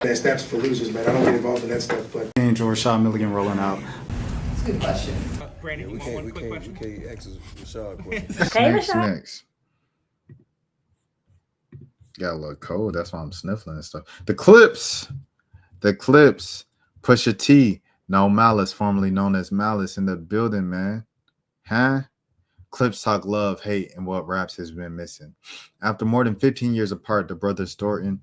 That snaps for losers, man. I don't get involved in that stuff, but Angel Rashad Milligan rolling out. That's a good question. Brandon, Yeah, you want one quick question? we can't ask Rashad question. Hey, Next, Rashad. next. Got a little cold. That's why I'm sniffling and stuff. The Clipse. Pusha T. No Malice, formerly known as Malice, in the building, man. Huh? Clipse talk love, hate, and what raps has been missing. After more than 15 years apart, the brothers Thornton,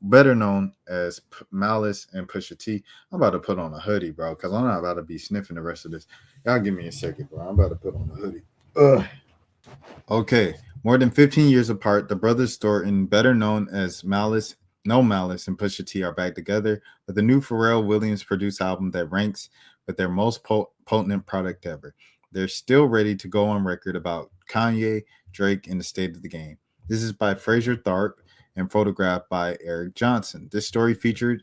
better known as Malice and Pusha T. I'm about to put on a hoodie, bro, because I'm not about to be sniffing the rest of this. Y'all give me a second, bro. I'm about to put on a hoodie. Ugh. Okay. More than 15 years apart, the brothers Thornton, better known as Malice, No Malice, and Pusha T, are back together with a new Pharrell Williams produced album that ranks with their most potent product ever. They're still ready to go on record about Kanye, Drake, and the state of the game. This is by Fraser Tharp and photographed by Eric Johnson. This story featured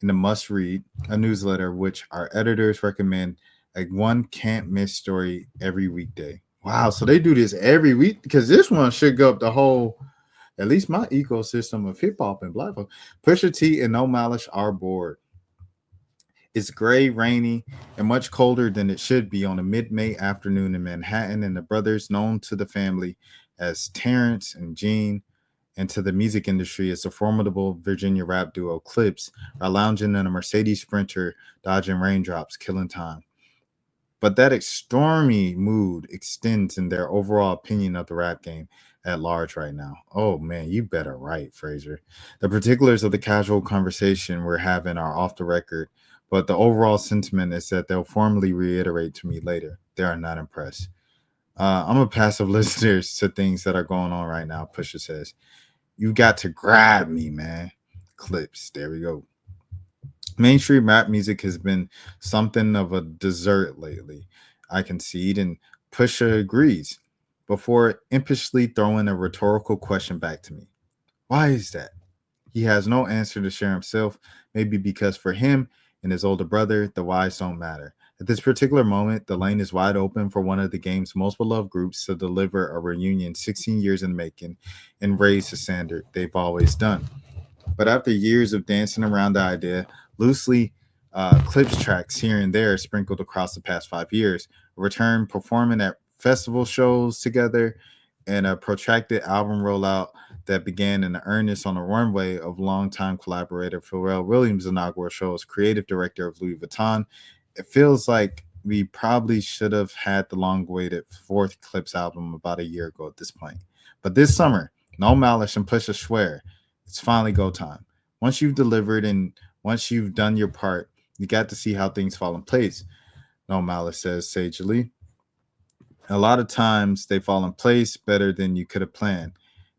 in the Must Read, a newsletter which our editors recommend a one can't miss story every weekday. Wow, so they do this every week because this one should go up the whole, at least my ecosystem of hip hop and black folk. Pusha T and No Malice are bored. It's gray, rainy, and much colder than it should be on a mid-May afternoon in Manhattan, and the brothers, known to the family as Terrence and Gene, and to the music industry as the formidable Virginia rap duo Clipse, are lounging in a Mercedes Sprinter, dodging raindrops, killing time. But that stormy mood extends in their overall opinion of the rap game at large right now. Oh man, you better write, Fraser. The particulars of the casual conversation we're having are off the record, but the overall sentiment is that they'll formally reiterate to me later. They are not impressed. I'm a passive listener to things that are going on right now, Pusha says. You got to grab me, man. Clipse. There we go. Mainstream rap music has been something of a dessert lately. I concede, and Pusha agrees, before impishly throwing a rhetorical question back to me. Why is that? He has no answer to share himself, maybe because for him and his older brother, the whys don't matter. At this particular moment, the lane is wide open for one of the game's most beloved groups to deliver a reunion 16 years in the making and raise the standard they've always done. But after years of dancing around the idea, loosely Clipse tracks here and there sprinkled across the past 5 years, a return performing at festival shows together, and a protracted album rollout that began in earnest on the runway of longtime collaborator Pharrell Williams' inaugural show as creative director of Louis Vuitton. It feels like we probably should have had the long-awaited fourth Clipse album about a year ago at this point. But this summer, No Malice and Pusha swear it's finally go time. Once you've delivered and once you've done your part, you got to see how things fall in place. No Malice says sagely. A lot of times they fall in place better than you could have planned.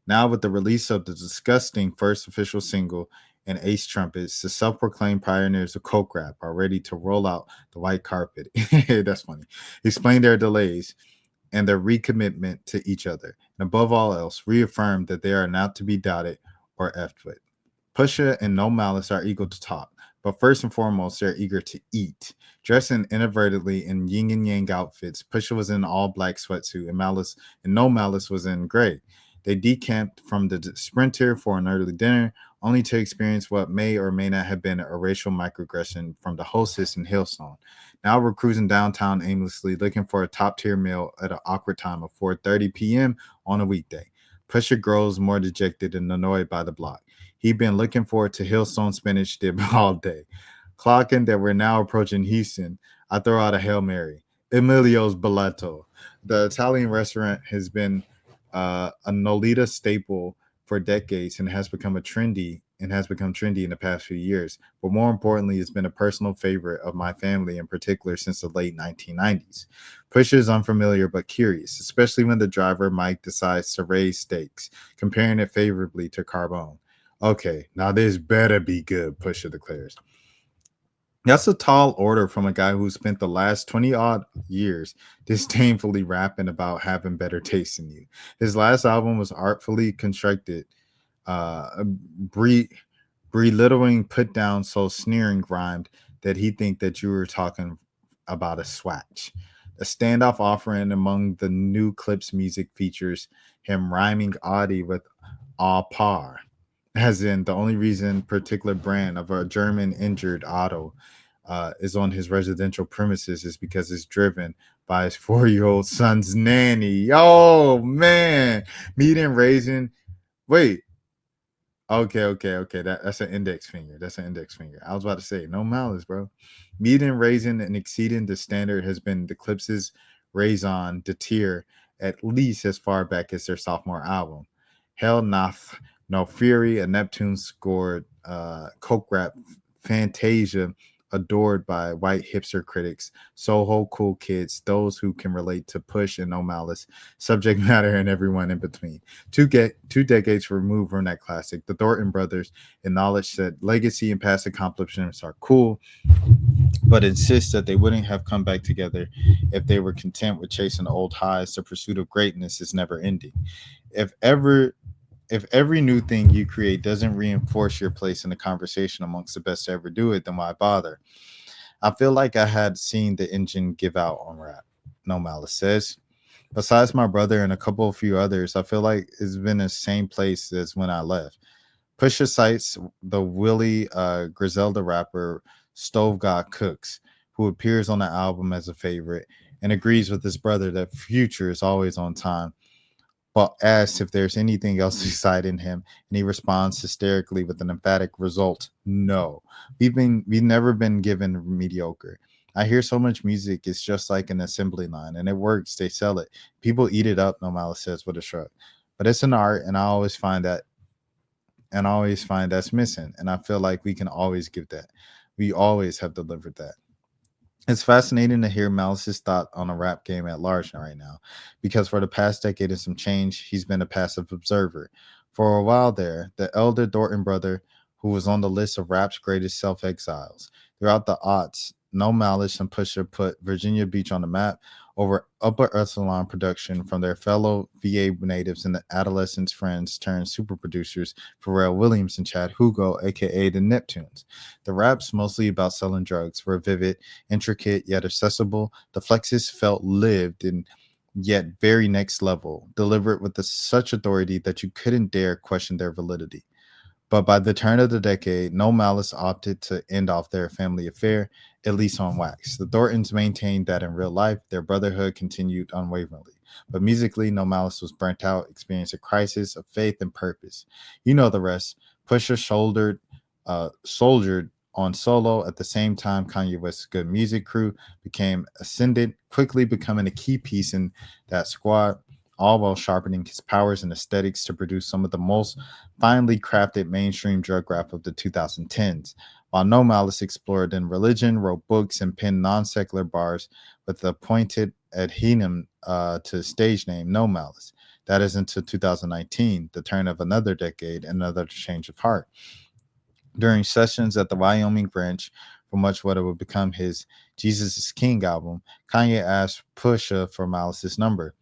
Now, with the release of the disgusting first official single and Ace Trumpets, the self proclaimed pioneers of Coke Rap are ready to roll out the white carpet. That's funny. Explain their delays and their recommitment to each other. And above all else, reaffirm that they are not to be doubted or effed with. Pusha and No Malice are eager to talk, but first and foremost, they're eager to eat. Dressing inadvertently in yin and yang outfits, Pusha was in all black sweatsuit, and No Malice was in gray. They decamped from the Sprinter for an early dinner, only to experience what may or may not have been a racial microaggression from the hostess in Hillsong. Now we're cruising downtown aimlessly, looking for a top-tier meal at an awkward time of 4:30 p.m. on a weekday. Pusha grows more dejected and annoyed by the block. He'd been looking forward to Hillstone spinach dip all day. Clocking that we're now approaching Houston, I throw out a Hail Mary. Emilio's Bellato. The Italian restaurant has been a Nolita staple for decades and has become trendy in the past few years. But more importantly, it's been a personal favorite of my family in particular since the late 1990s. Pusha is unfamiliar but curious, especially when the driver Mike decides to raise stakes, comparing it favorably to Carbone. Okay, now this better be good, Pusha declares. That's a tall order from a guy who spent the last 20 odd years disdainfully rapping about having better taste than you. His last album was artfully constructed, belittling, put down, so sneering rhymed that he think that you were talking about a swatch. A standoff offering among the new Clipse music features him rhyming Audi with all par. as in the only reason particular brand of a German injured auto is on his residential premises is because it's driven by his 4-year-old son's nanny. Oh man, meat and raisin. Wait, okay. That's an index finger. That's an index finger. I was about to say no malice, bro. Meat and raisin and exceeding the standard has been the Clipse's raison de tier at least as far back as their sophomore album. Hell Nath No Fury, a Neptune scored coke rap Fantasia adored by white hipster critics, Soho cool kids, those who can relate to Push and No Malice, subject matter, and everyone in between. Two decades removed from that classic, the Thornton brothers acknowledge that legacy and past accomplishments are cool, but insist that they wouldn't have come back together if they were content with chasing old highs. The pursuit of greatness is never ending. If ever if every new thing you create doesn't reinforce your place in the conversation amongst the best to ever do it, then why bother? I feel like I had seen the engine give out on rap. No Malice says. Besides my brother and a couple of few others, I feel like it's been the same place as when I left. Pusha cites the Willie Griselda rapper Stove God Cooks, who appears on the album as a favorite, and agrees with his brother that Future is always on time, but asks if there's anything else exciting him, and he responds hysterically with an emphatic result: "No, we've never been given mediocre. I hear so much music; it's just like an assembly line, and it works. They sell it. People eat it up." No Malice says with a shrug. But it's an art, and I always find that's missing. And I feel like we can always give that. We always have delivered that. It's fascinating to hear Malice's thought on a rap game at large right now, because for the past decade and some change, he's been a passive observer. For a while there, the elder Dorton brother, who was on the list of rap's greatest self exiles. Throughout the aughts, No Malice and Pusha put Virginia Beach on the map over upper echelon production from their fellow VA natives and the adolescents' friends turned super producers Pharrell Williams and Chad Hugo, aka the Neptunes. The raps, mostly about selling drugs, were vivid, intricate yet accessible. The flexes felt lived and yet very next level, delivered with such authority that you couldn't dare question their validity. But by the turn of the decade, No Malice opted to end off their family affair, at least on wax. The Thorntons maintained that in real life, their brotherhood continued unwaveringly. But musically, No Malice was burnt out, experienced a crisis of faith and purpose. You know the rest. Pusha soldiered on solo at the same time Kanye West's good music crew became ascendant, quickly becoming a key piece in that squad, all while sharpening his powers and aesthetics to produce some of the most finely crafted mainstream drug rap of the 2010s, while No Malice explored in religion, wrote books, and penned non secular bars with the pointed adhesion to his stage name, No Malice. That is until 2019, the turn of another decade, and another change of heart. During sessions at the Wyoming Ranch for much what would become his Jesus is King album, Kanye asked Pusha for Malice's number.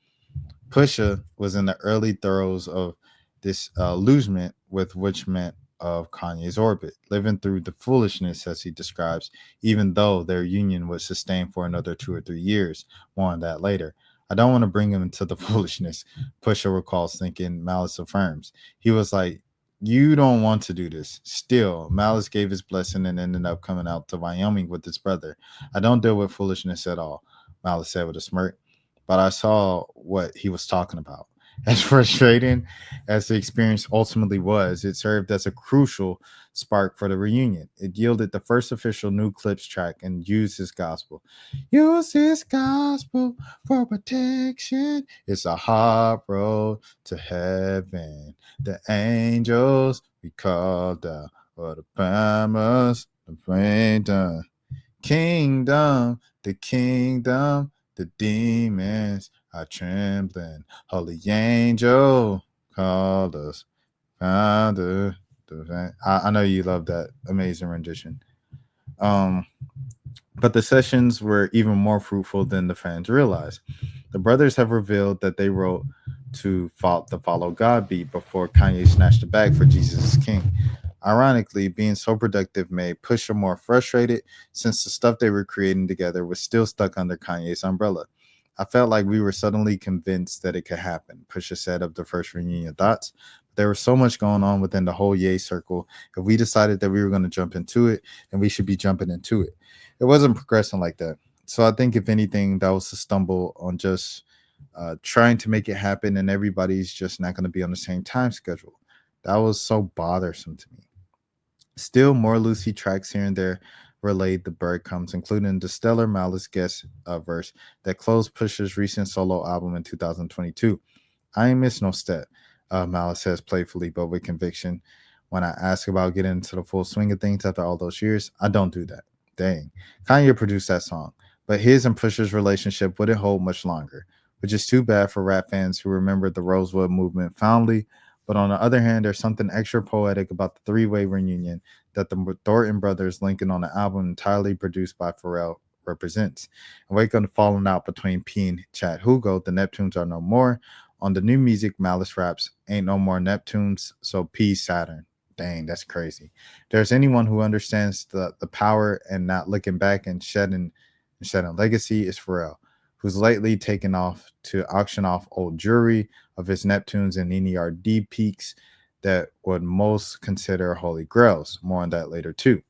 Pusha was in the early throes of this losement with which meant of Kanye's orbit, living through the foolishness as he describes, even though their union would sustain for another 2 or 3 years. More on that later. I don't want to bring him into the foolishness, Pusha recalls thinking. Malice affirms. He was like, "You don't want to do this." Still, Malice gave his blessing and ended up coming out to Wyoming with his brother. "I don't deal with foolishness at all," Malice said with a smirk, but I saw what he was talking about. As frustrating as the experience ultimately was, it served as a crucial spark for the reunion. It yielded the first official new Clipse track and used his gospel. Use his gospel for protection. It's a hard road to heaven. The angels we called down for the promise, the freedom, kingdom, the kingdom. The demons are trembling. Holy angel called us. Father. I know you love that amazing rendition. Um, but the sessions were even more fruitful than the fans realized. The brothers have revealed that they wrote the Follow God beat before Kanye snatched it back for Jesus is King. Ironically, being so productive made Pusha more frustrated since the stuff they were creating together was still stuck under Kanye's umbrella. "I felt like we were suddenly convinced that it could happen," Pusha said of the first reunion thoughts. There was so much going on within the whole Ye circle. If we decided that we were going to jump into it, then we should be jumping into it. It wasn't progressing like that. So I think if anything, that was a stumble on just trying to make it happen, and everybody's just not going to be on the same time schedule. That was so bothersome to me. Still, more Lucy tracks here and there relayed the bird comes, including the stellar Malice guest verse that closed Pusha's recent solo album in 2022. I ain't miss no step, Malice says playfully but with conviction. When I ask about getting into the full swing of things after all those years, I don't do that. Dang. Kanye produced that song, but his and Pusha's relationship wouldn't hold much longer, which is too bad for rap fans who remember the Rosewood movement fondly. But on the other hand, there's something extra poetic about the three-way reunion that the Thornton brothers linking on the album entirely produced by Pharrell represents. And wake up the falling out between P and Chad Hugo, the Neptunes are no more. On the new music, Malice raps, ain't no more Neptunes, so P Saturn. Dang, that's crazy. If there's anyone who understands the power and not looking back and shedding legacy is Pharrell, who's lately taken off to auction off old jewelry of his Neptunes and NERD peaks that would most consider holy grails. More on that later too.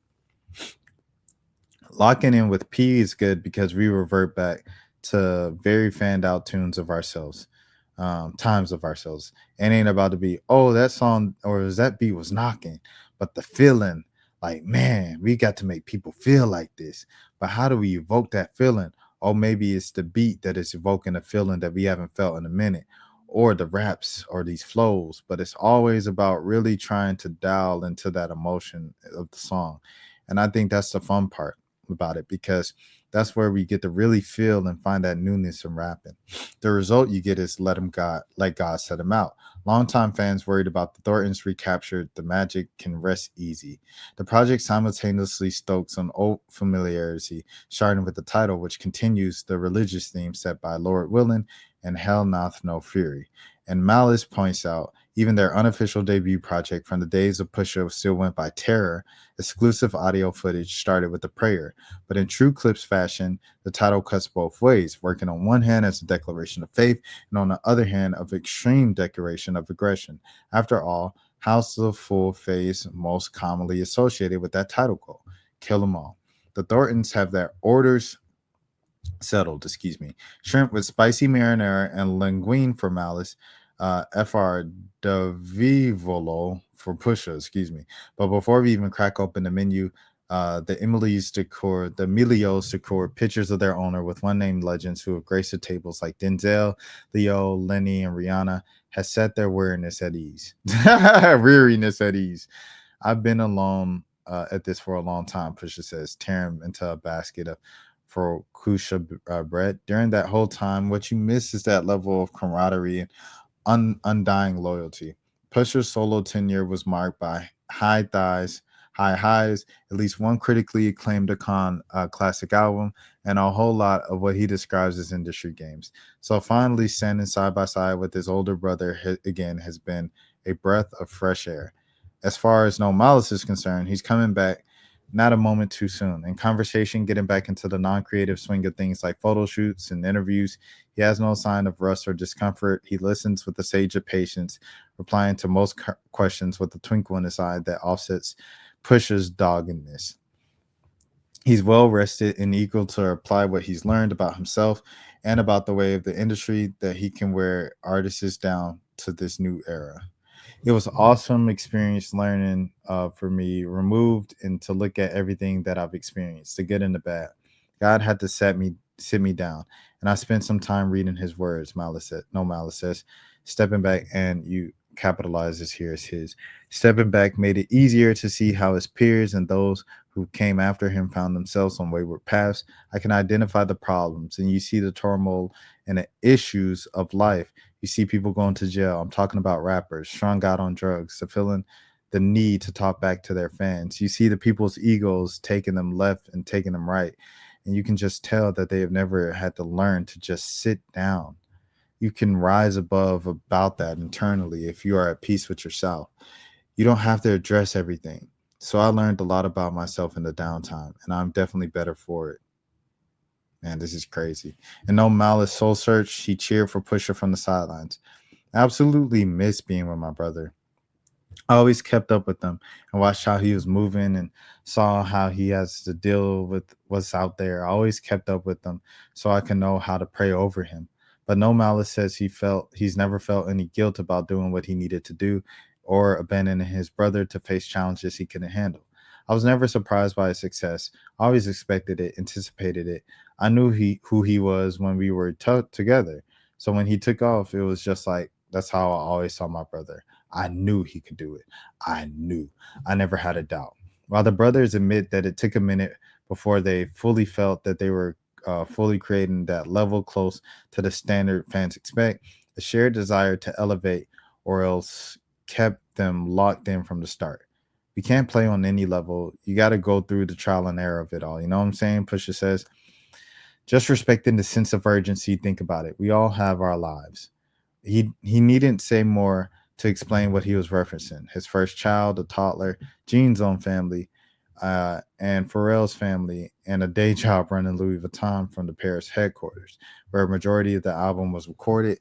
Locking in with P is good because we revert back to very fanned out tunes of ourselves, times of ourselves. It ain't about to be, oh, that song or that beat was knocking, but the feeling, like, man, we got to make people feel like this. But how do we evoke that feeling? Or maybe it's the beat that is evoking a feeling that we haven't felt in a minute, or the raps or these flows. But it's always about really trying to dial into that emotion of the song. And I think that's the fun part about it because that's where we get to really feel and find that newness in rapping. The result you get is let God set him out. Longtime fans worried about the Thorntons recaptured the magic can rest easy. The project simultaneously stokes on old familiarity, starting with the title, which continues the religious theme set by Lord Willing and Hell Noth No Fury. And Malice points out, even their unofficial debut project from the days of Pusha still went by Terror. Exclusive audio footage started with the prayer, but in true Clipse fashion, the title cuts both ways, working on one hand as a declaration of faith and on the other hand of extreme declaration of aggression. After all, how's the full phase most commonly associated with that title goal? Kill them all. The Thorntons have their orders settled, shrimp with spicy marinara and linguine for Malice, fr Davivolo for Pusha, But before we even crack open the menu, the Emilios decor pictures of their owner with one named legends who have graced the tables like Denzel, Leo, Lenny, and Rihanna has set their weariness at ease. Weariness at ease. I've been alone at this for a long time, Pusha says, tearing into a basket of for Kusha bread. During that whole time, what you miss is that level of camaraderie and undying loyalty. Pusher's solo tenure was marked by high highs, at least one critically acclaimed icon classic album, and a whole lot of what he describes as industry games. So finally standing side by side with his older brother again has been a breath of fresh air. As far as No Malice is concerned, he's coming back not a moment too soon. In conversation, getting back into the non-creative swing of things like photo shoots and interviews, he has no sign of rust or discomfort. He listens with the sage of patience, replying to most questions with a twinkle in his eye that offsets Pusher's doggedness. He's well rested and eager to apply what he's learned about himself and about the way of the industry that he can wear artists down to this new era. It was awesome experience learning for me, removed and to look at everything that I've experienced, the good and the bad. God had to sit me down, and I spent some time reading His words. Malice said, no Malice says, stepping back, and you capitalizes here as his. Stepping back made it easier to see how his peers and those who came after him found themselves on wayward paths. I can identify the problems, and you see the turmoil and the issues of life. You see people going to jail. I'm talking about rappers, strung out on drugs, the feeling the need to talk back to their fans. You see the people's egos taking them left and taking them right. And you can just tell that they have never had to learn to just sit down. You can rise above about that internally if you are at peace with yourself. You don't have to address everything. So I learned a lot about myself in the downtime, and I'm definitely better for it. Man, this is crazy. And no Malice Soul Search, he cheered for Pusher from the sidelines. I absolutely miss being with my brother. I always kept up with him and watched how he was moving and saw how he has to deal with what's out there. I always kept up with him so I can know how to pray over him. But No Malice says he's never felt any guilt about doing what he needed to do or abandoning his brother to face challenges he couldn't handle. I was never surprised by his success. I always expected it, anticipated it. I knew he who he was when we were together. So when he took off, it was just like that's how I always saw my brother. I knew he could do it. I knew. I never had a doubt. While the brothers admit that it took a minute before they fully felt that they were fully creating that level close to the standard fans expect, the shared desire to elevate or else kept them locked in from the start. We can't play on any level. You got to go through the trial and error of it all. You know what I'm saying? Pusha says, just respecting the sense of urgency. Think about it. We all have our lives. He needn't say more to explain what he was referencing. His first child, a toddler, Gene's own family, and Pharrell's family, and a day job running Louis Vuitton from the Paris headquarters, where a majority of the album was recorded,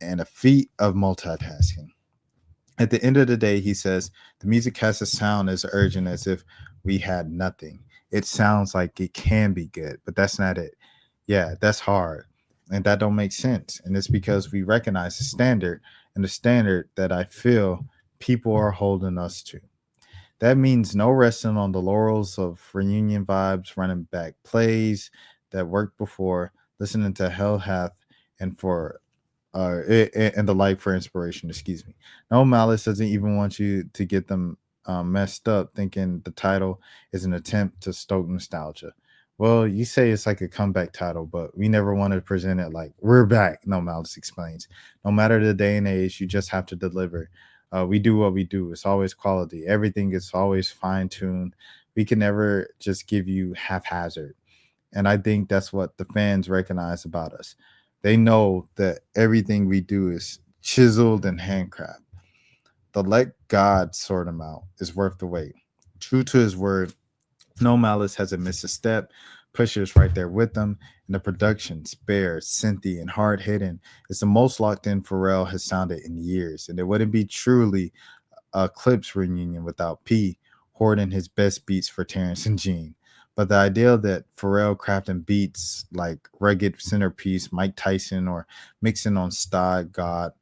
and a feat of multitasking. At the end of the day, he says the music has to sound as urgent as if we had nothing. It sounds like it can be good, but that's not it. Yeah, that's hard. And that don't make sense. And it's because we recognize the standard and the standard that I feel people are holding us to. That means no resting on the laurels of reunion vibes, running back plays that worked before, listening to Hell Hath and for and the like for inspiration. Excuse me. No Malice doesn't even want you to get them messed up, thinking the title is an attempt to stoke nostalgia. Well, you say it's like a comeback title, but we never want to present it like we're back. No Malice explains. No matter the day and age, you just have to deliver. We do what we do. It's always quality. Everything is always fine tuned. We can never just give you haphazard. And I think that's what the fans recognize about us. They know that everything we do is chiseled and handcrafted. The let God sort him out is worth the wait. True to his word, no Malice hasn't missed a step. Pusher's right there with them. And the production, spare, synthy, and hard hitting is the most locked in Pharrell has sounded in years. And it wouldn't be truly a Clipse reunion without P hoarding his best beats for Terrence and Gene. But the idea that Pharrell crafting beats like rugged centerpiece, Mike Tyson, or mixing on Stove God,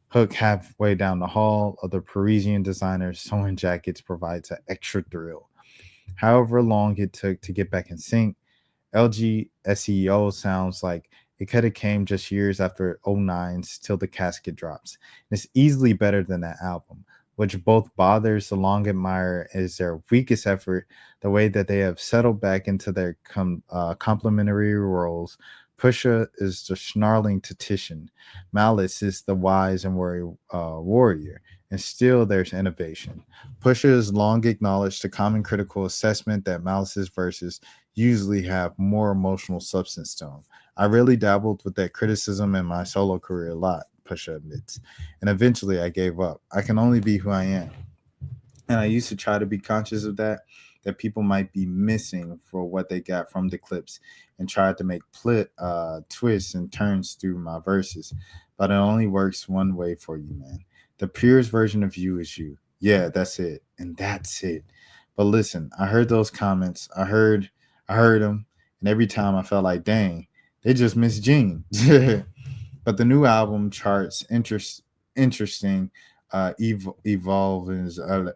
hook halfway down the hall of the Parisian designer sewing jackets provides an extra thrill. However long it took to get back in sync, LG SEO sounds like it could have came just years after '09's Till the Casket drops. And it's easily better than that album, which both bothers the long admirer as their weakest effort, the way that they have settled back into their complementary roles. Pusha is the snarling tactician. Malice is the wise and wary warrior. And still there's innovation. Pusha has long acknowledged the common critical assessment that Malice's verses usually have more emotional substance to them. I really dabbled with that criticism in my solo career a lot, Pusha admits. And eventually I gave up. I can only be who I am. And I used to try to be conscious of that people might be missing for what they got from the clips and tried to make twists and turns through my verses. But it only works one way for you, man. The purest version of you is you. Yeah, that's it. And that's it. But listen, I heard those comments. I heard them. And every time I felt like, dang, they just missed Gene. But the new album charts interesting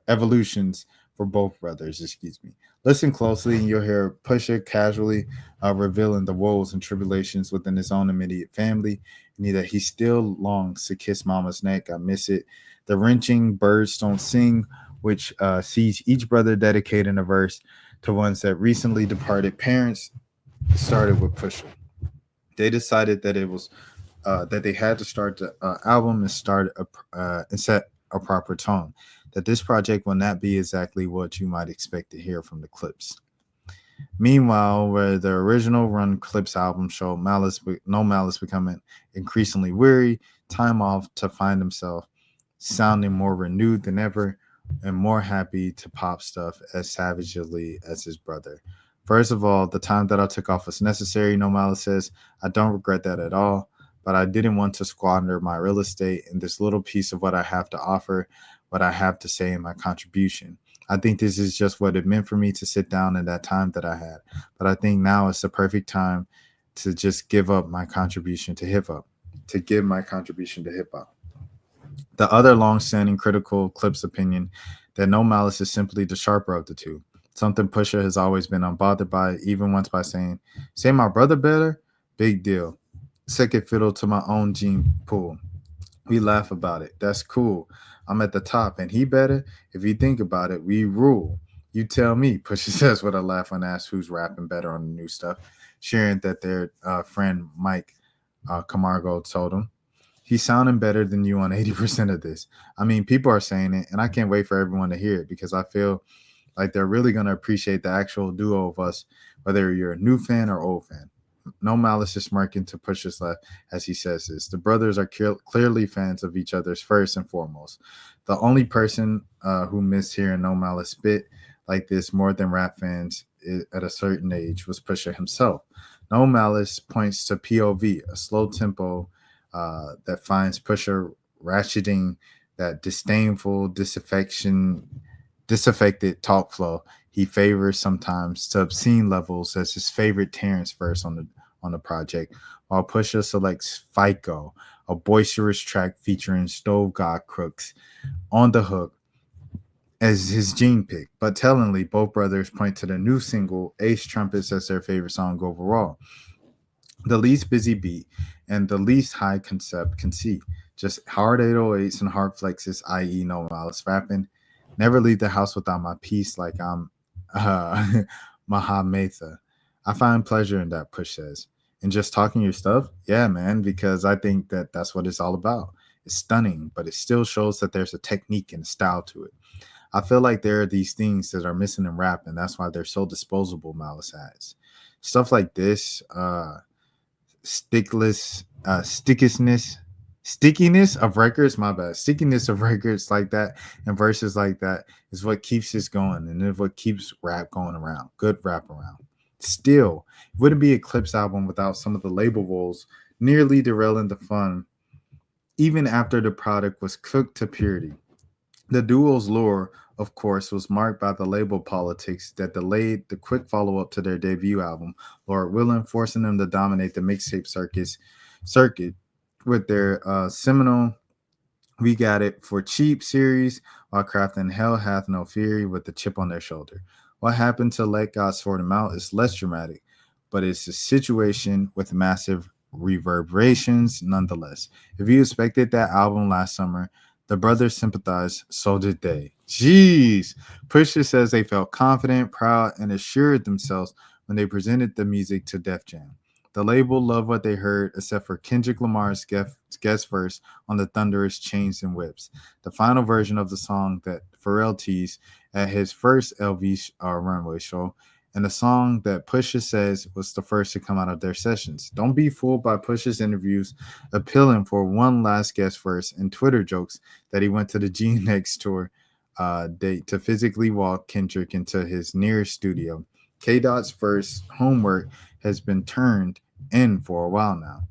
evolutions for both brothers. Excuse me. Listen closely, and you'll hear Pusha casually revealing the woes and tribulations within his own immediate family, and that he still longs to kiss Mama's neck. I miss it. The wrenching "Birds Don't Sing," which sees each brother dedicating a verse to ones that recently departed parents, started with Pusha. They decided that it was that they had to start the album and and set a proper tone. That this project will not be exactly what you might expect to hear from the Clipse. Meanwhile, where the original run Clipse album showed No Malice becoming increasingly weary, time off to find himself sounding more renewed than ever and more happy to pop stuff as savagely as his brother. First of all, the time that I took off was necessary, No Malice says. I don't regret that at all. but I didn't want to squander my real estate and this little piece of what I have to offer, what I have to say in my contribution. I think this is just what it meant for me to sit down in that time that I had. But I think now is the perfect time to just give up my contribution to hip hop, to give my contribution to hip hop. The other long-standing critical Clipse opinion that No Malice is simply the sharper of the two. Something Pusha has always been unbothered by, even once by saying, "Say my brother better? Big deal. Second fiddle to my own gene pool. We laugh about it. That's cool. I'm at the top and he better. If you think about it, we rule. You tell me," Pusha says with a laugh when asked who's rapping better on the new stuff, sharing that their friend Mike Camargo told him. "He's sounding better than you on 80% of this." I mean, people are saying it, and I can't wait for everyone to hear it because I feel like they're really going to appreciate the actual duo of us, whether you're a new fan or old fan. No Malice is smirking to push his left as he says this. The brothers are clearly fans of each other's first and foremost. The only person who missed hearing No Malice spit like this more than rap fans at a certain age was Pusha himself. No Malice points to POV, a slow tempo that finds Pusha ratcheting that disdainful, disaffected talk flow he favors sometimes to obscene levels as his favorite Terrence verse on the project, while Pusha selects FICO, a boisterous track featuring Stove God Crooks on the hook as his gene pick. But tellingly, both brothers point to the new single Ace Trumpets as their favorite song overall. The least busy beat and the least high concept conceit. Just hard 808s and hard flexes, i.e., No Malice rapping. Never leave the house without my peace like I'm Mahametha. I find pleasure in that, Push says. And just talking your stuff? Yeah, man, because I think that that's what it's all about. It's stunning, but it still shows that there's a technique and a style to it. I feel like there are these things that are missing in rap, and that's why they're so disposable, Malice adds. Stuff like this, stickiness of records, my bad, stickiness of records like that and verses like that is what keeps this going and is what keeps rap going around, good rap around. Still, it wouldn't be a Clipse album without some of the label woes nearly derailing the fun even after the product was cooked to purity. The duo's lure, of course, was marked by the label politics that delayed the quick follow-up to their debut album, Lord Willin', forcing them to dominate the mixtape circuit with their seminal "We Got It for Cheap" series, while crafting "Hell Hath No Fury" with the chip on their shoulder. What happened to "Let God Sort Him Out" is less dramatic, but it's a situation with massive reverberations nonetheless. If you expected that album last summer, the brothers sympathized, so did they. Jeez. Pusha says they felt confident, proud, and assured themselves when they presented the music to Def Jam. The label loved what they heard, except for Kendrick Lamar's guest verse on the thunderous Chains and Whips, the final version of the song that Pharrell teased at his first LV runway show, and the song that Pusha says was the first to come out of their sessions. Don't be fooled by Pusha's interviews appealing for one last guest verse and Twitter jokes that he went to the G Next tour date to physically walk Kendrick into his nearest studio. K Dot's first homework has been turned in for a while now.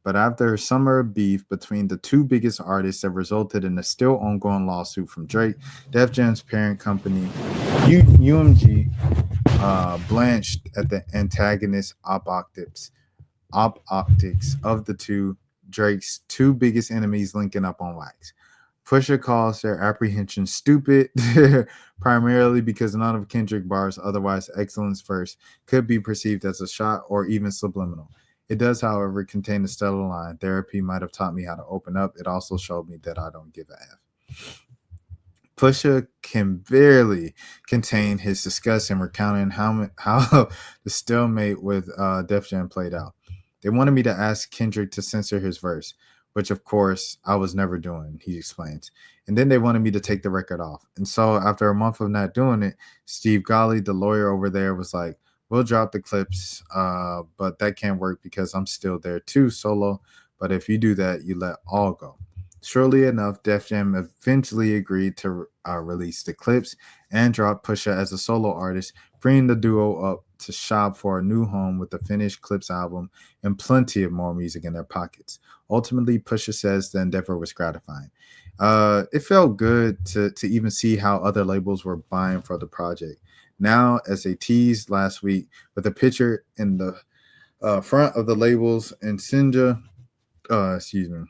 But after a summer of beef between the two biggest artists that resulted in a still ongoing lawsuit from Drake, Def Jam's parent company, UMG, blanched at the antagonist optics of the two Drake's two biggest enemies linking up on wax. Pusha calls their apprehension stupid, primarily because none of Kendrick bars, otherwise excellence first, could be perceived as a shot or even subliminal. It does, however, contain the stellar line. Therapy might have taught me how to open up. It also showed me that I don't give a F. Pusha can barely contain his disgust in recounting how the stalemate with Def Jam played out. They wanted me to ask Kendrick to censor his verse, which of course I was never doing, he explains. And then they wanted me to take the record off. And so after a month of not doing it, Steve Golly, the lawyer over there, was like, "We'll drop the clips, but that can't work because I'm still there too, solo. But if you do that, you let all go." Surely enough, Def Jam eventually agreed to release the clips and drop Pusha as a solo artist, freeing the duo up to shop for a new home with the finished Clipse album and plenty of more music in their pockets. Ultimately, Pusha says the endeavor was gratifying. It felt good to even see how other labels were buying for the project. Now, as they teased last week with a picture in the front of the labels and Sinja, excuse me,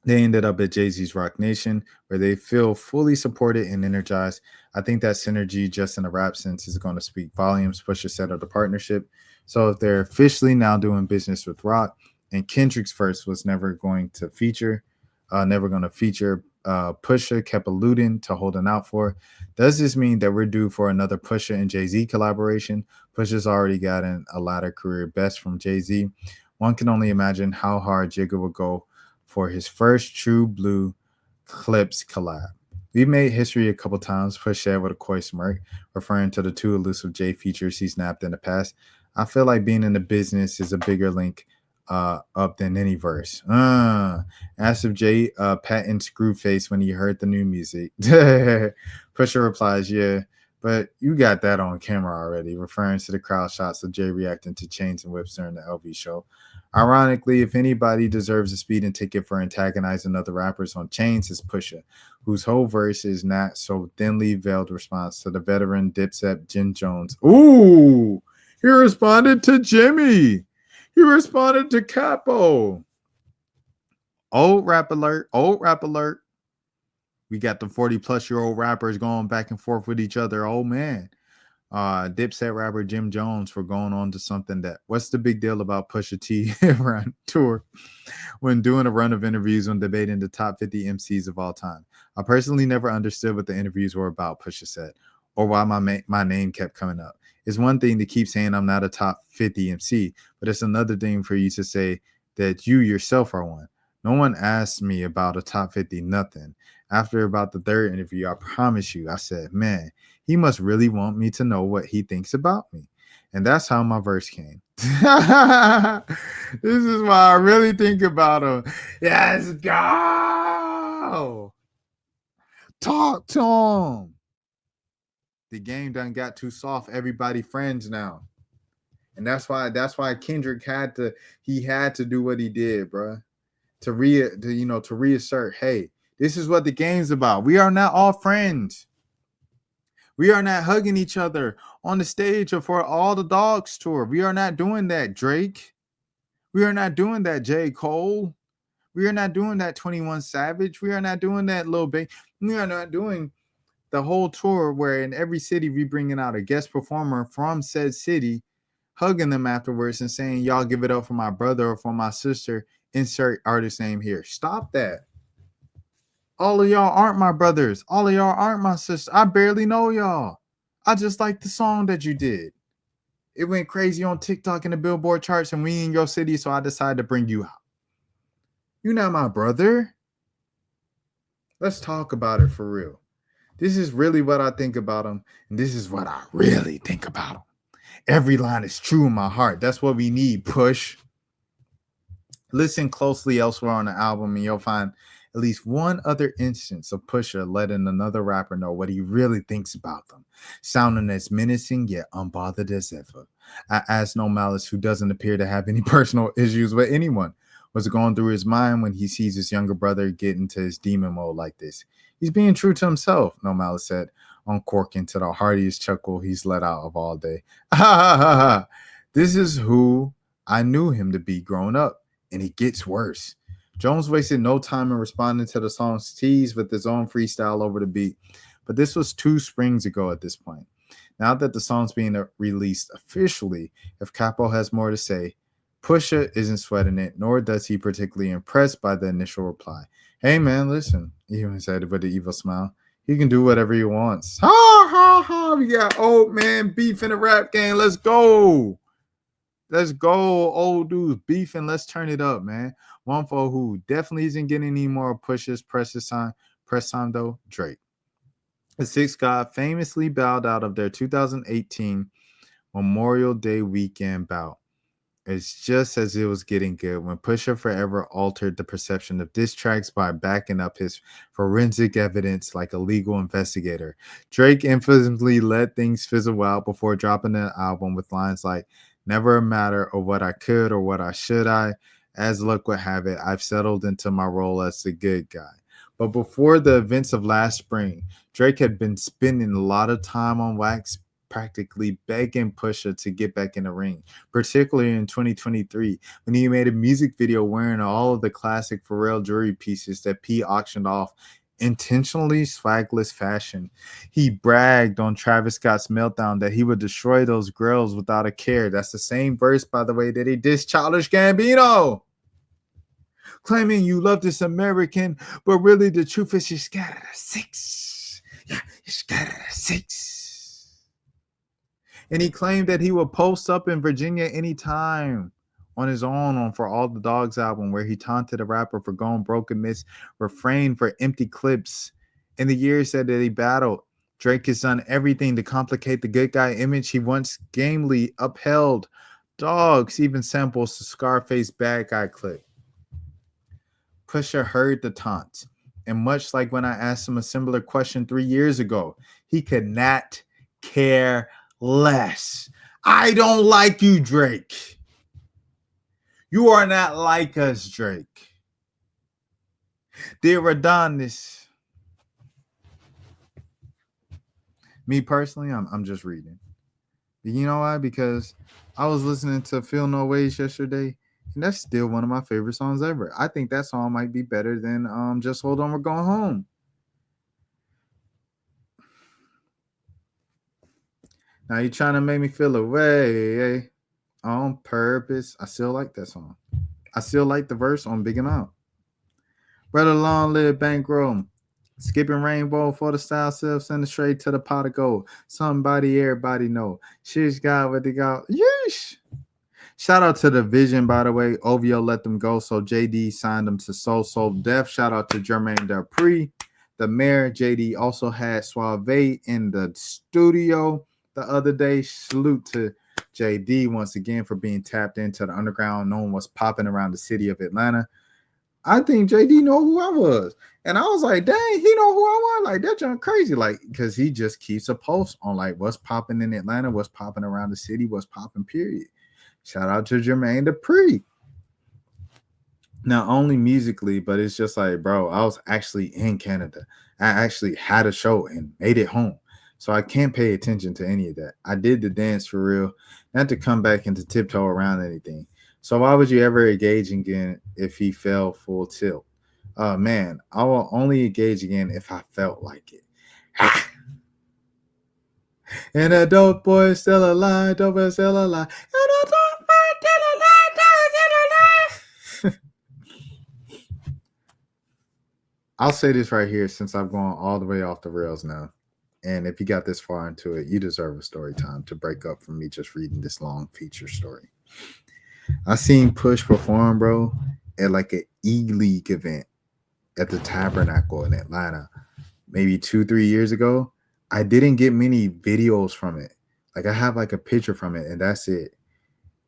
they ended up at Jay-Z's Rock Nation, where they feel fully supported and energized. I think that synergy, just in a rap sense, is going to speak volumes. Pusha said of the partnership. So if they're officially now doing business with Rock, and Kendrick's verse was never going to feature, Pusha kept alluding to holding out for. Does this mean that we're due for another Pusha and Jay-Z collaboration? Pusha's already gotten a latter career best from Jay-Z. One can only imagine how hard Jigga would go for his first true blue Clipse collab. We made history a couple times, Push said with a coy smirk, referring to the two elusive J features he snapped in the past. I feel like being in the business is a bigger link up than any verse. Asked if Jay patent Screwface when he heard the new music. Pusher replies, yeah, but you got that on camera already, referring to the crowd shots of Jay reacting to Chains and Whips during the LV show. Ironically, if anybody deserves a speeding ticket for antagonizing other rappers on Chains, it's Pusha, whose whole verse is not so thinly veiled response to the veteran Dipset Jim Jones. Ooh, he responded to Jimmy. He responded to Capo. Old rap alert. Old rap alert. We got the 40-plus-year-old rappers going back and forth with each other. Oh, man. Dipset rapper Jim Jones for going on to something that, what's the big deal about Pusha T around tour when doing a run of interviews when debating the top 50 MCs of all time? I personally never understood what the interviews were about, Pusha said, or why my name kept coming up. It's one thing to keep saying I'm not a top 50 MC, but it's another thing for you to say that you yourself are one. No one asked me about a top 50 nothing. After about the third interview, I promise you, I said, man, he must really want me to know what he thinks about me. And that's how my verse came. This is why I really think about him. Let's go. Talk to him. The game done got too soft. Everybody friends now. And that's why Kendrick had to do what he did, bro. To reassert, hey, this is what the game's about. We are not all friends. We are not hugging each other on the stage or for all the dogs tour. We are not doing that, Drake. We are not doing that, J. Cole. We are not doing that, 21 Savage. We are not doing that, Lil Baby. We are not doing the whole tour where in every city we bringing out a guest performer from said city, hugging them afterwards and saying, y'all give it up for my brother or for my sister. Insert artist name here. Stop that. All of y'all aren't my brothers. All of y'all aren't my sisters. I barely know y'all. I just like the song that you did. It went crazy on TikTok and the Billboard charts, and we in your city, so I decided to bring you out. You're not my brother. Let's talk about it for real. This is really what I think about him, and this is what I really think about him. Every line is true in my heart. That's what we need, Push. Listen closely elsewhere on the album, and you'll find at least one other instance of Pusha letting another rapper know what he really thinks about them, sounding as menacing yet unbothered as ever. I asked No Malice, who doesn't appear to have any personal issues with anyone, what's going through his mind when he sees his younger brother get into his demon mode like this. He's being true to himself, No Malice said, uncorking to the heartiest chuckle he's let out of all day. This is who I knew him to be growing up, and it gets worse. Jones wasted no time in responding to the song's tease with his own freestyle over the beat, but this was 2 springs ago at this point. Now that the song's being released officially, if Capo has more to say, Pusha isn't sweating it, nor does he particularly impressed by the initial reply. Hey man, listen, he even said it with an evil smile. He can do whatever he wants. Ha ha ha! We got old man beef in the rap game. Let's go. Let's go, old dudes beefing. Let's turn it up, man. One for who definitely isn't getting any more Pusha's press time though, Drake. The Six God famously bowed out of their 2018 Memorial Day weekend bout. It's just as it was getting good when Pusha forever altered the perception of diss tracks by backing up his forensic evidence like a legal investigator. Drake infamously let things fizzle out before dropping an album with lines like, "Never a matter of what I could or what I should I. As luck would have it, I've settled into my role as the good guy." But before the events of last spring, Drake had been spending a lot of time on wax, practically begging Pusha to get back in the ring, particularly in 2023 when he made a music video wearing all of the classic Pharrell jewelry pieces that P auctioned off intentionally swagless fashion. He bragged on Travis Scott's meltdown that he would destroy those grills without a care. That's the same verse, by the way, that he dissed Childish Gambino, claiming you love this American, but really the truth is you scattered a six. Yeah, you scattered a six. And he claimed that he would post up in Virginia anytime on his own on For All the Dogs album, where he taunted a rapper for going broke amidst refrain for empty clips. In the years that he battled, Drake has done everything to complicate the good guy image he once gamely upheld. Dogs even samples the Scarface bad guy clip. Pusha heard the taunt, and much like when I asked him a similar question 3 years ago, he could not care less. I don't like you, Drake. You are not like us, Drake. Dear Adonis. Me personally, I'm just reading. You know why? Because I was listening to Feel No Ways yesterday, and that's still one of my favorite songs ever. I think that song might be better than Just Hold On, We're Going Home. Now you're trying to make me feel away on purpose. I still like that song. I still like the verse on Big 'Em Out. Brother Long Live Bankroll. Skipping rainbow for the style self, send it straight to the pot of gold. Somebody, everybody know. She's got what they got. Yeesh. Shout out to the Vision, by the way. OVO let them go, so JD signed them to Soul Def. Shout out to Jermaine Dupri. The mayor, JD, also had Suave in the studio the other day. Salute to JD once again for being tapped into the underground, knowing what's popping around the city of Atlanta. I think JD know who I was. And I was like, dang, he know who I was. Like, that junk crazy. Like, because he just keeps a post on like what's popping in Atlanta, what's popping around the city, what's popping, period. Shout out to Jermaine Dupri. Not only musically, but it's just like, bro, I was actually in Canada. I actually had a show and made it home. So I can't pay attention to any of that. I did the dance for real, not to come back and to tiptoe around anything. So why would you ever engage again if he fell full tilt? Man, I will only engage again if I felt like it. And a dope boy is still alive, dope boy is still alive. And a dope boy is still alive, dope boy is still alive. I'll say this right here since I've gone all the way off the rails now. And if you got this far into it, you deserve a story time to break up from me just reading this long feature story. I seen Push perform, bro, at like an E-League event at the Tabernacle in Atlanta, maybe 2-3 years ago. I didn't get many videos from it. Like I have like a picture from it and that's it.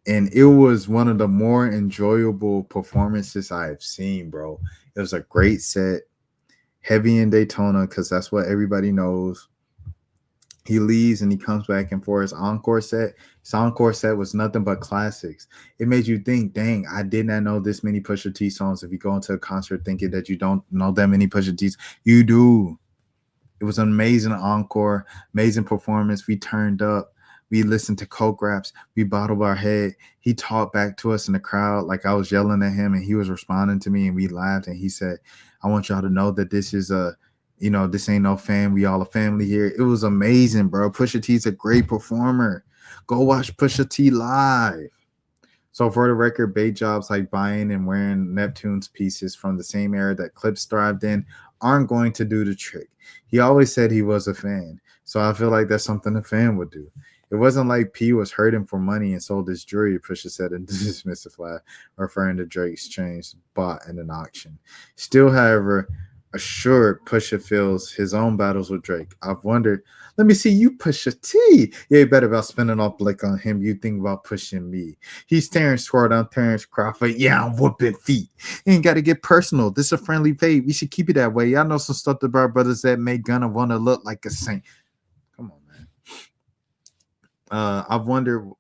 And it was one of the more enjoyable performances I've seen, bro. It was a great set, heavy in Daytona because that's what everybody knows. He leaves and he comes back and for his encore set. His encore set was nothing but classics. It made you think, dang, I did not know this many Pusha T songs. If you go into a concert thinking that you don't know that many Pusha T's, you do. It was an amazing encore, amazing performance. We turned up. We listened to coke raps. We bottled our head. He talked back to us in the crowd like I was yelling at him and he was responding to me and we laughed and he said, I want y'all to know that this is this ain't no fan. We all a family here. It was amazing, bro. Pusha T's a great performer. Go watch Pusha T live. So for the record, bait jobs like buying and wearing Neptune's pieces from the same era that Clipse thrived in aren't going to do the trick. He always said he was a fan. So I feel like that's something a fan would do. It wasn't like P was hurting for money and sold his jewelry, Pusha said in dismissive laugh, referring to Drake's chains bought in an auction. Still, however, Assured, Pusha feels his own battles with Drake. I've wondered, let me see you Pusha T. Yeah, you better about spinning off Blake on him. You think about pushing me. He's Terrence Sword on Terrence Crawford. Yeah, I'm whooping feet. You ain't got to get personal. This is a friendly fade. We should keep it that way. Y'all know some stuff about brothers that make Gunna want to look like a saint. Come on, man. I've wondered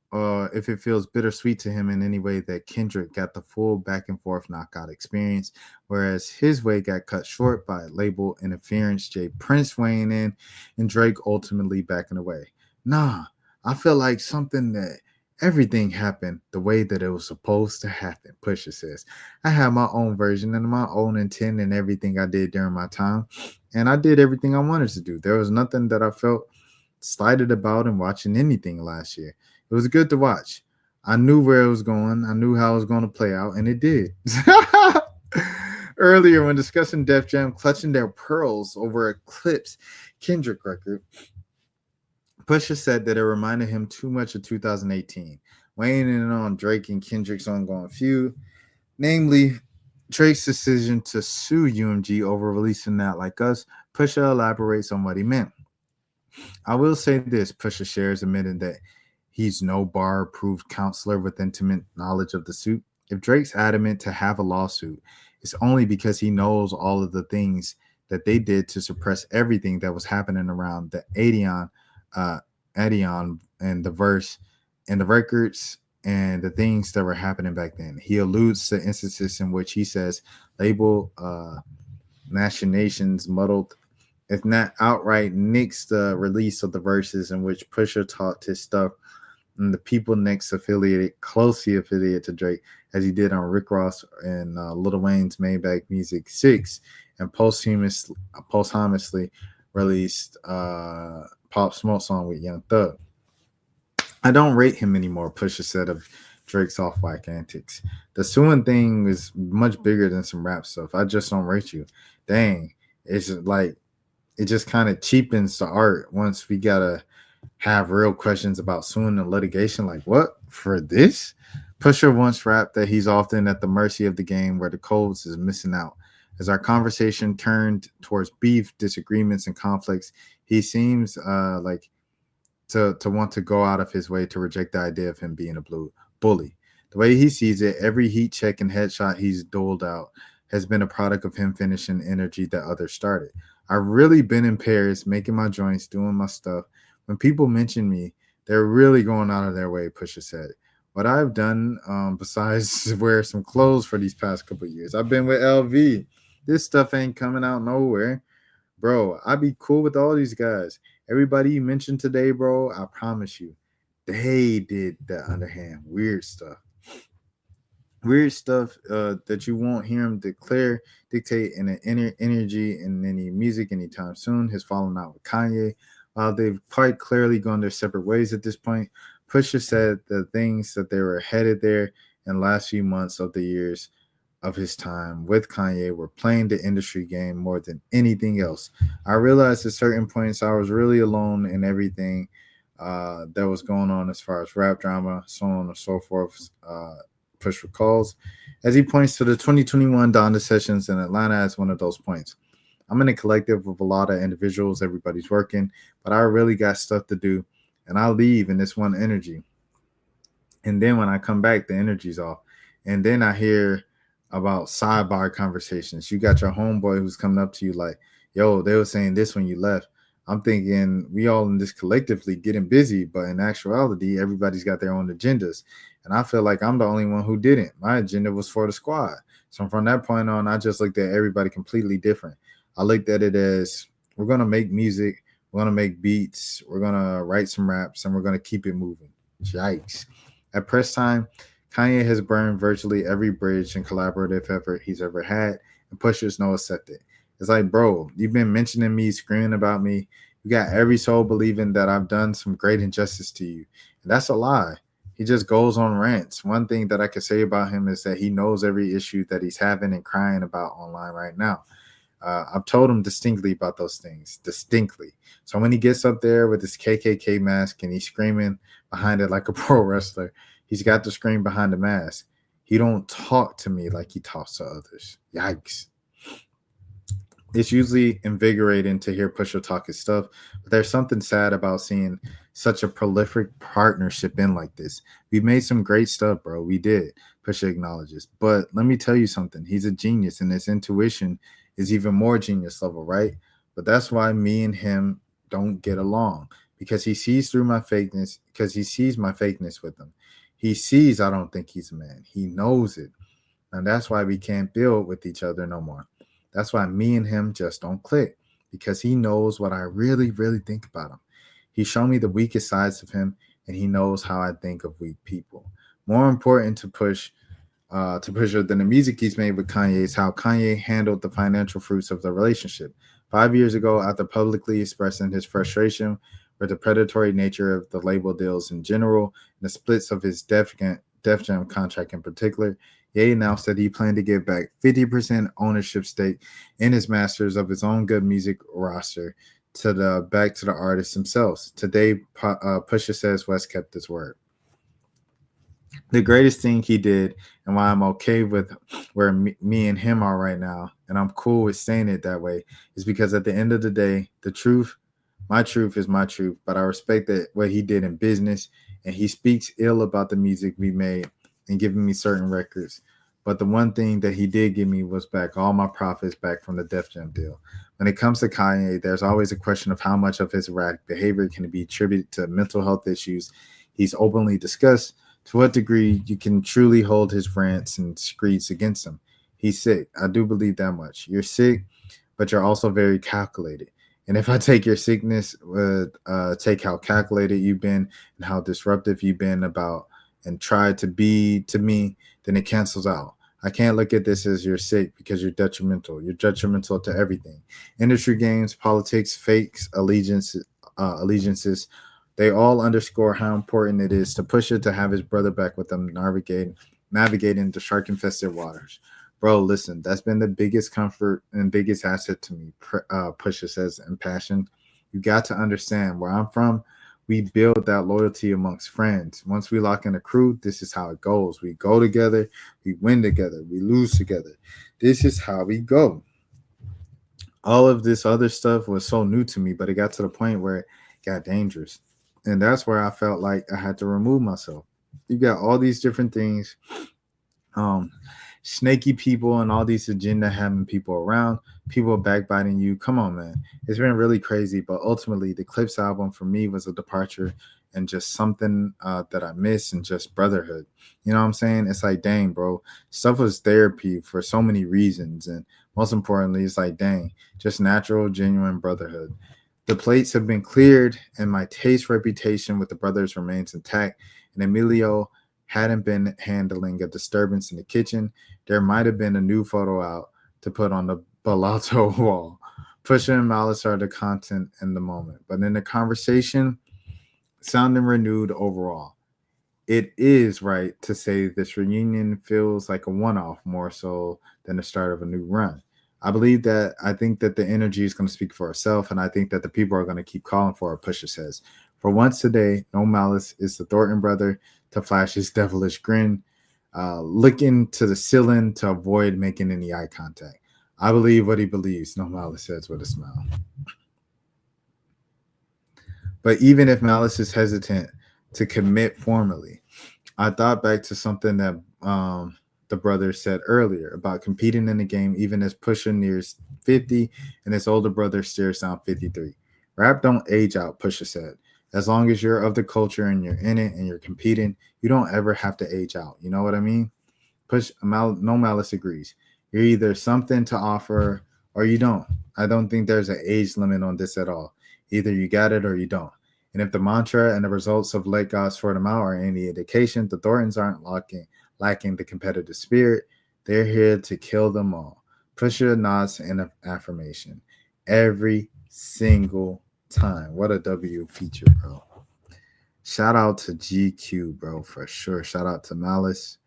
if it feels bittersweet to him in any way that Kendrick got the full back and forth knockout experience, whereas his way got cut short by label interference, Jay Prince weighing in, and Drake ultimately backing away. Nah, I feel like something that everything happened the way that it was supposed to happen. Pusha says, I had my own version and my own intent and everything I did during my time, and I did everything I wanted to do. There was nothing that I felt excited about and watching anything last year. It was good to watch. I knew where it was going. I knew how it was going to play out, and it did. Earlier, when discussing Def Jam clutching their pearls over a Clipse Kendrick record, Pusha said that it reminded him too much of 2018, weighing in on Drake and Kendrick's ongoing feud, namely Drake's decision to sue UMG over releasing Not Like Us. Pusha elaborates on what he meant. I will say this, Pusha shares admitting that he's no bar-approved counselor with intimate knowledge of the suit. If Drake's adamant to have a lawsuit, it's only because he knows all of the things that they did to suppress everything that was happening around the Adion and the verse and the records and the things that were happening back then. He alludes to instances in which he says label machinations muddled, if not outright nixed the release of the verses in which Pusha talked his stuff and the people next closely affiliated to Drake, as he did on Rick Ross and Lil Wayne's Maybach Music 6, and posthumously released Pop Smoke song with Young Thug. I don't rate him anymore, Pusha said of Drake's off-whack antics. The suing thing is much bigger than some rap stuff. I just don't rate you. Dang. It's like, it just kind of cheapens the art once we gotta have real questions about suing and litigation. Like, what? For this? Pusha once rapped that he's often at the mercy of the game where the codes is missing out. As our conversation turned towards beef, disagreements, and conflicts, he seems like to want to go out of his way to reject the idea of him being a bully. The way he sees it, every heat check and headshot he's doled out has been a product of him finishing energy that others started. I've really been in Paris, making my joints, doing my stuff. When people mention me, they're really going out of their way, Pusha said. What I've done, besides wear some clothes for these past couple of years, I've been with LV. This stuff ain't coming out nowhere. Bro, I be cool with all these guys. Everybody you mentioned today, bro, I promise you, they did the underhand weird stuff. Weird stuff that you won't hear him dictate in an energy in any music anytime soon. His falling out with Kanye. While they've quite clearly gone their separate ways at this point, Pusha said the things that they were headed there in the last few months of the years of his time with Kanye were playing the industry game more than anything else. I realized at certain points I was really alone in everything that was going on as far as rap drama, so on and so forth. Push recalls, as he points to the 2021 Donda sessions in Atlanta as one of those points. I'm in a collective of a lot of individuals, everybody's working, but I really got stuff to do, and I leave in this one energy. And then when I come back, the energy's off. And then I hear about sidebar conversations. You got your homeboy who's coming up to you like, yo, they were saying this when you left. I'm thinking we all in this collectively getting busy, but in actuality, everybody's got their own agendas. And I feel like I'm the only one who didn't. My agenda was for the squad. So from that point on, I just looked at everybody completely different. I looked at it as we're going to make music, we're going to make beats, we're going to write some raps, and we're going to keep it moving. Yikes. At press time, Kanye has burned virtually every bridge and collaborative effort he's ever had, and Pusha's no accepted. It's like, bro, you've been mentioning me, screaming about me. You got every soul believing that I've done some great injustice to you. And that's a lie. He just goes on rants. One thing that I can say about him is that he knows every issue that he's having and crying about online right now. I've told him distinctly about those things, distinctly. So when he gets up there with his KKK mask and he's screaming behind it like a pro wrestler, he's got to scream behind the mask. He don't talk to me like he talks to others. Yikes. It's usually invigorating to hear Pusha talk his stuff, but there's something sad about seeing such a prolific partnership in like this. We made some great stuff, bro. We did. Pusha acknowledges. But let me tell you something. He's a genius, and his intuition is even more genius level, right? But that's why me and him don't get along because he sees through my fakeness, because he sees my fakeness with him. He sees I don't think he's a man. He knows it. And that's why we can't build with each other no more. That's why me and him just don't click because he knows what I really, really think about him. He showed me the weakest sides of him and he knows how I think of weak people. More important to Pusha than the music he's made with Kanye is how Kanye handled the financial fruits of the relationship. 5 years ago, after publicly expressing his frustration with the predatory nature of the label deals in general and the splits of his Def Jam contract in particular, Ye announced that he planned to give back 50% ownership stake in his masters of his own good music roster back to the artists themselves. Today, Pusha says West kept his word. The greatest thing he did, and why I'm okay with where me and him are right now, and I'm cool with saying it that way, is because at the end of the day, the truth, my truth is my truth, but I respect that what he did in business, and he speaks ill about the music we made and giving me certain records. But the one thing that he did give me was back all my profits back from the Def Jam deal. When it comes to Kanye, there's always a question of how much of his erratic behavior can be attributed to mental health issues he's openly discussed. To what degree you can truly hold his rants and screeds against him. He's sick. I do believe that much. You're sick, but you're also very calculated. And if I take your sickness, take how calculated you've been and how disruptive you've been about and try to be to me, then it cancels out. I can't look at this as you're sick because you're detrimental. You're detrimental to everything. Industry games, politics, fakes, allegiances, they all underscore how important it is to Pusha to have his brother back with him navigating the shark-infested waters. Bro, listen, that's been the biggest comfort and biggest asset to me, Pusha says in passion. You got to understand where I'm from. We build that loyalty amongst friends. Once we lock in a crew, this is how it goes. We go together, we win together, we lose together. This is how we go. All of this other stuff was so new to me, but it got to the point where it got dangerous. And that's where I felt like I had to remove myself. You got all these different things, um, snaky people and all these agenda having people around, people backbiting you. Come on, man. It's been really crazy. But ultimately, the Clipse album for me was a departure and just something that I miss and just brotherhood. You know what I'm saying? It's like, dang, bro, stuff was therapy for so many reasons. And most importantly, it's like, dang, just natural, genuine brotherhood. The plates have been cleared, and my taste reputation with the brothers remains intact. And Emilio hadn't been handling a disturbance in the kitchen. There might have been a new photo out to put on the Balato wall. Pusha and Malice are the content in the moment, but in the conversation, sounding renewed overall. It is right to say this reunion feels like a one-off more so than the start of a new run. I think that the energy is going to speak for itself, and I think that the people are going to keep calling for it, Pusha says. For once today, No Malice is the Thornton brother to flash his devilish grin, looking to the ceiling to avoid making any eye contact. I believe what he believes, No Malice says with a smile. But even if Malice is hesitant to commit formally, I thought back to something that the brother said earlier about competing in the game, even as Pusha nears 50 and his older brother stares down 53. Rap don't age out, Pusha said. As long as you're of the culture and you're in it and you're competing, you don't ever have to age out. You know what I mean? No Malice agrees. You're either something to offer or you don't. I don't think there's an age limit on this at all. Either you got it or you don't. And if the mantra and the results of Let God Sort Them Out are any indication, the Thorntons aren't lacking the competitive spirit. They're here to kill them all. Pusha nods in affirmation every single time. What a W feature, bro. Shout out to GQ, bro, for sure. Shout out to Malice,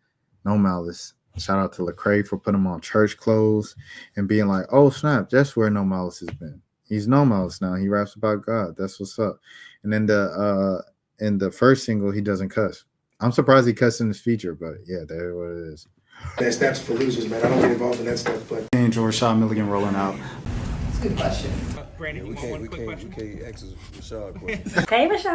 No Malice. Shout out to Lecrae for putting him on church clothes and being like, oh, snap, that's where No Malice has been. He's No Malice now. He raps about God. That's what's up. And then in the first single, he doesn't cuss. I'm surprised he cussed in this feature, but yeah, that's what it is. That's for losers, man. I don't get involved in that stuff, but Enjoy Rashad Milligan rolling out. That's a good question. Yeah, Brandon, we you want one can't quick question? ask Rashad a question. Hey, Rashad.